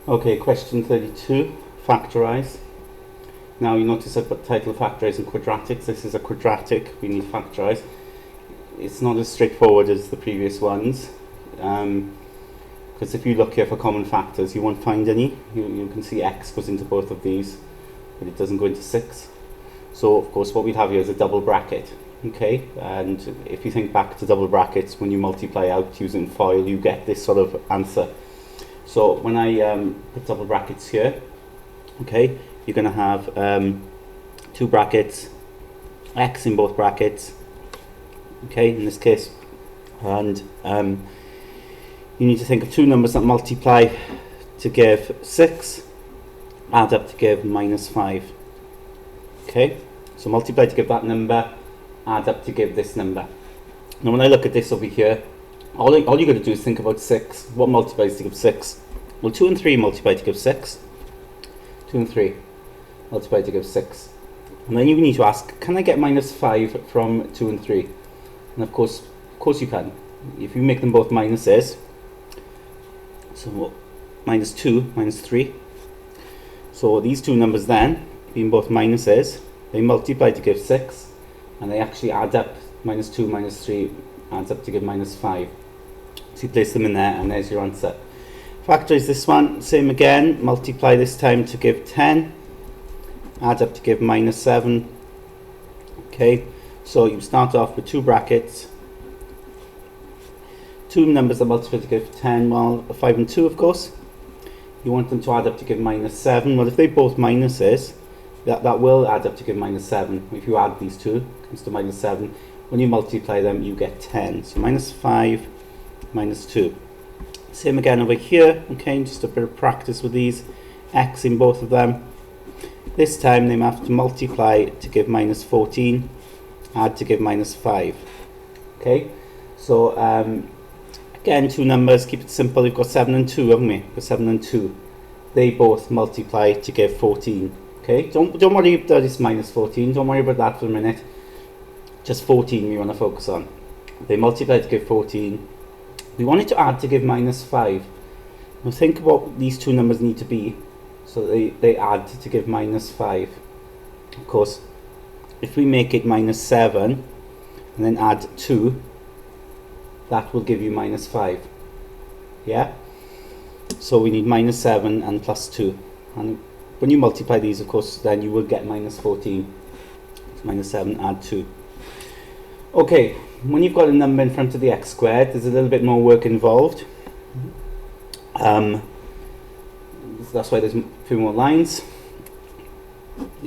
Okay, question 32, factorise. Now you notice I've put title factorise in quadratics. This is a quadratic, we need factorise. It's not as straightforward as the previous ones, because if you look here for common factors, you won't find any. You can see x goes into both of these, but it doesn't go into 6. So of course what we'd have here is a double bracket. Okay, and if you think back to double brackets, when you multiply out using FOIL, you get this sort of answer. So when I put double brackets here, okay, you're going to have two brackets, x in both brackets, okay, in this case, and you need to think of two numbers that multiply to give 6, add up to give -5. Okay, so multiply to give that number, add up to give this number. Now when I look at this over here, all you're going to do is think about 6. What multiplies to give 6? Well, 2 and 3 multiply to give 6. 2 and 3 multiply to give 6. And then you need to ask, can I get -5 from 2 and 3? And of course you can. If you make them both minuses, so -2, -3. So these two numbers then, being both minuses, they multiply to give 6, and they actually add up. -2 -3 adds up to give -5. So you place them in there, and there's your answer. Factorise this one, same again, multiply this time to give 10, add up to give -7. Okay, so you start off with two brackets, two numbers that multiply to give 10, well, 5 and 2 of course. You want them to add up to give -7. Well, if they're both minuses, that will add up to give -7. If you add these two, it comes to -7. When you multiply them, you get 10. So -5, -2. Same again over here, okay, just a bit of practice with these, x in both of them. This time they have to multiply to give -14, add to give -5. Okay, so again, two numbers, keep it simple. We've got 7 and 2, haven't we? We've got 7 and 2. They both multiply to give 14. Okay, don't worry that it's -14, don't worry about that for a minute. Just 14 we want to focus on. They multiply to give 14. We want it to add to give -5. Now think what these two numbers need to be so they add to give -5. Of course, if we make it -7 and then add 2, that will give you -5. Yeah? So we need -7 and +2. And when you multiply these, of course, then you will get -14. So -7, add 2. Okay, when you've got a number in front of the x squared, there's a little bit more work involved. That's why there's a few more lines.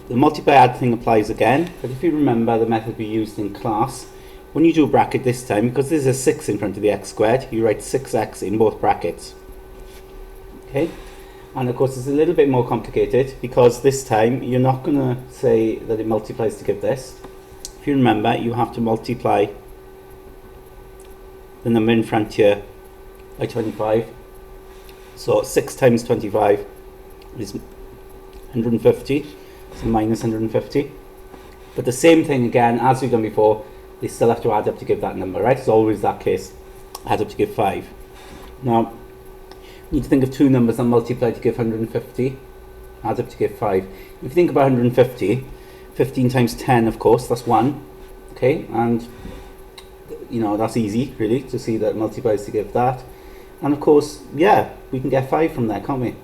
The multiply add thing applies again, but if you remember the method we used in class, when you do a bracket this time, because there's a 6 in front of the x squared, you write 6x in both brackets. Okay, and of course it's a little bit more complicated because this time you're not going to say that it multiplies to give this. If you remember, you have to multiply the number in front here by 25. So 6 times 25 is 150, so -150. But the same thing again, as we've done before, they still have to add up to give that number, right? It's always that case, add up to give 5. Now, you need to think of two numbers that multiply to give 150, add up to give 5. If you think about 150, 15 times 10, of course, that's 1. Okay, and you know, that's easy, really, to see that it multiplies to give that. And of course, yeah, we can get 5 from there, can't we?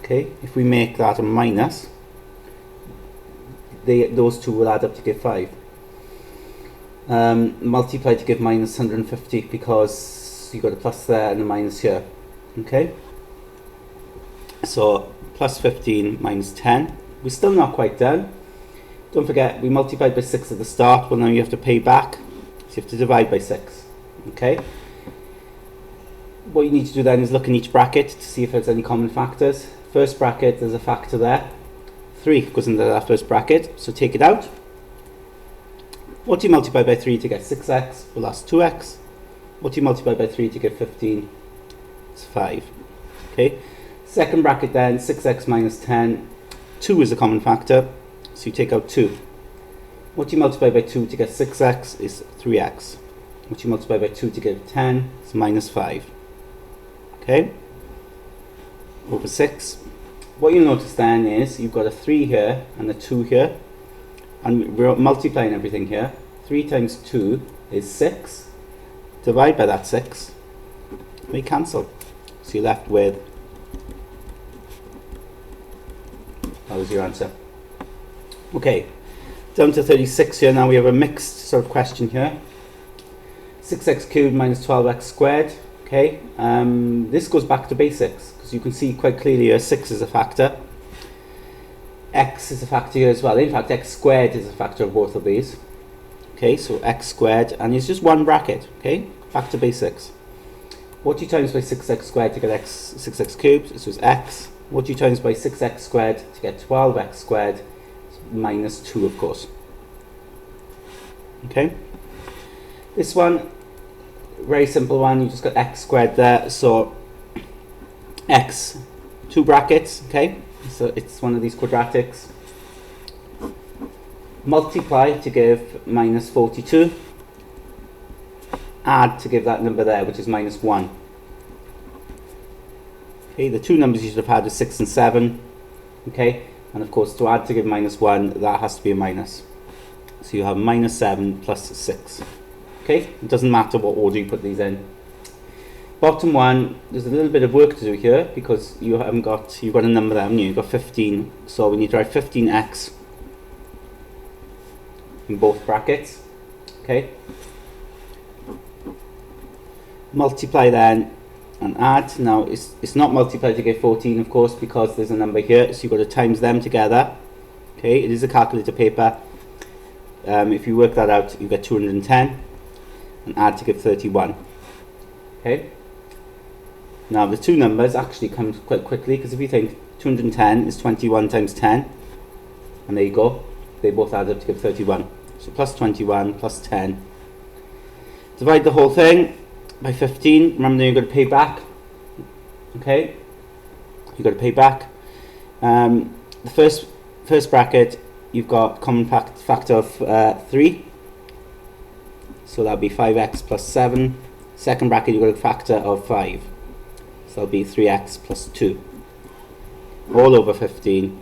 Okay, if we make that a minus, those two will add up to give 5. Multiply to give -150 because you've got a plus there and a minus here. Okay, so +15 minus 10. We're still not quite done. Don't forget, we multiplied by 6 at the start. Well, now you have to pay back, so you have to divide by 6. Okay, what you need to do then is look in each bracket to see if there's any common factors. First bracket, there's a factor there. 3 goes into that first bracket, so take it out. What do you multiply by 3 to get 6x? Well, that's 2x. What do you multiply by 3 to get 15? It's 5. Okay, second bracket then, 6x minus 10. 2 is a common factor, so you take out 2. What you multiply by 2 to get 6x is 3x. What you multiply by 2 to get 10 is minus 5. Okay? over 6. What you'll notice then is you've got a 3 here and a 2 here, and we're multiplying everything here. 3 times 2 is 6. Divide by that 6, they cancel. So you're left with, that was your answer. Okay, down to 36 here. Now we have a mixed sort of question here. 6x cubed minus 12x squared. Okay, this goes back to basics, because you can see quite clearly here 6 is a factor. X is a factor here as well. In fact, x squared is a factor of both of these. Okay, so x squared, and it's just one bracket. Okay, back to basics. What do you times by 6x squared to get 6x cubed? This was x. What do you times by 6x squared to get 12x squared? Minus 2, of course. Okay, this one, very simple one. You just got x squared there, so x, 2 brackets. Okay, so it's one of these quadratics. Multiply to give minus 42. Add to give that number there, which is minus 1. Okay, the two numbers you should have had are 6 and 7. Okay, and of course to add to give minus 1, that has to be a minus. So you have minus 7 plus 6. Okay, it doesn't matter what order you put these in. Bottom one, there's a little bit of work to do here, because you've got a number there, haven't you? You've got 15, so we need to write 15x in both brackets. Okay, multiply then and add. Now it's not multiply to get 14, of course, because there's a number here, so you've got to times them together. Okay, it is a calculator paper. If you work that out, you get 210, and add to give 31. Okay, now the two numbers actually come quite quickly, because if you think 210 is 21 times 10, and there you go, they both add up to give 31. So plus 21 plus 10. Divide the whole thing by 15. Remember, you've got to pay back. Okay, you've got to pay back. The first bracket, you've got common factor of 3. So that'll be 5x plus 7. Second bracket, you've got a factor of 5. So that'll be 3x plus 2. All over 15.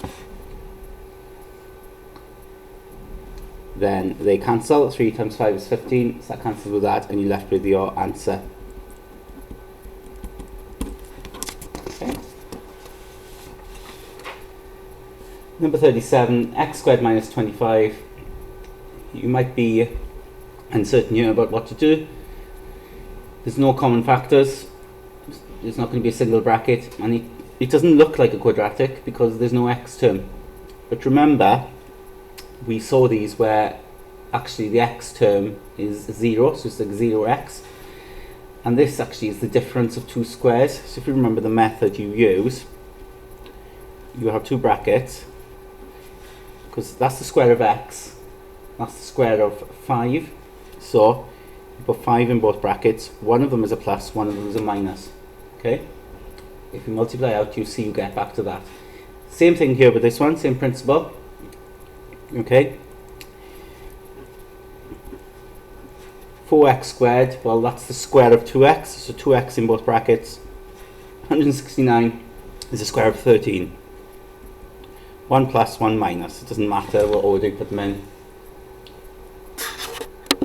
Then they cancel. 3 times 5 is 15. So that cancels with that, and you're left with your answer. Okay. Number 37, x squared minus 25. You might be uncertain here about what to do. There's no common factors. There's not going to be a single bracket, and it doesn't look like a quadratic because there's no x term. But remember, we saw these where actually the x term is 0, so it's like 0x, and this actually is the difference of two squares. So if you remember the method you use, you have two brackets, because that's the square of x, that's the square of 5, so you put 5 in both brackets. One of them is a plus, one of them is a minus. Okay, if you multiply out, you see you get back to that. Same thing here with this one, same principle. Okay, 4x squared, well, that's the square of 2x, so 2x in both brackets. 169 is the square of 13. 1 plus, 1 minus, it doesn't matter what order you put them in.